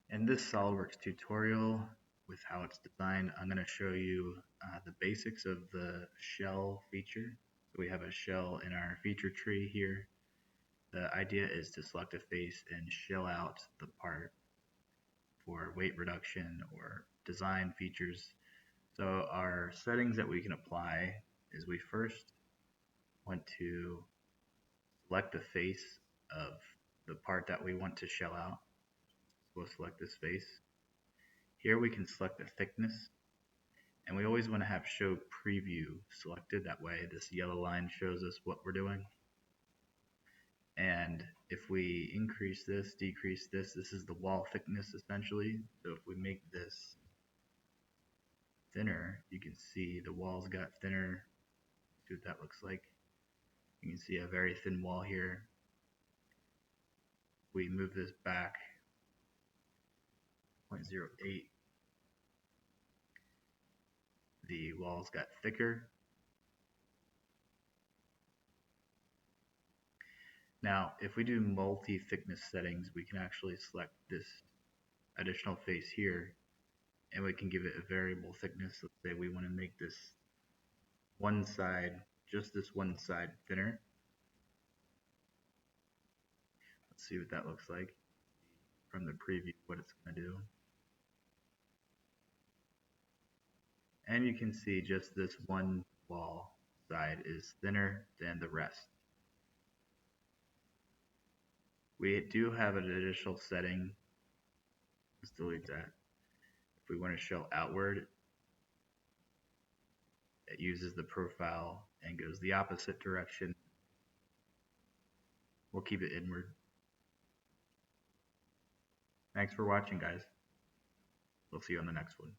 In this SOLIDWORKS tutorial, with how it's designed, I'm going to show you the basics of the shell feature. So we have a shell in our feature tree here. The idea is to select a face and shell out the part for weight reduction or design features. So our settings that we can apply is we first want to select the face of the part that we want to shell out. So we'll select this face. Here we can select the thickness, and we always want to have show preview selected. That way this yellow line shows us what we're doing. And if we increase this, decrease this, this is the wall thickness essentially. So if we make this thinner, you can see the walls got thinner. See what that looks like. You can see a very thin wall here. We move this back 0.08. The walls got thicker. Now, if we do multi-thickness settings, we can actually select this additional face here, and we can give it a variable thickness. Let's say we want to make this one side, just this one side thinner. Let's see what that looks like from the preview, what it's going to do. And you can see just this one wall side is thinner than the rest. We do have an additional setting. Let's delete that. If we want to show outward, it uses the profile and goes the opposite direction. We'll keep it inward. Thanks for watching, guys. We'll see you on the next one.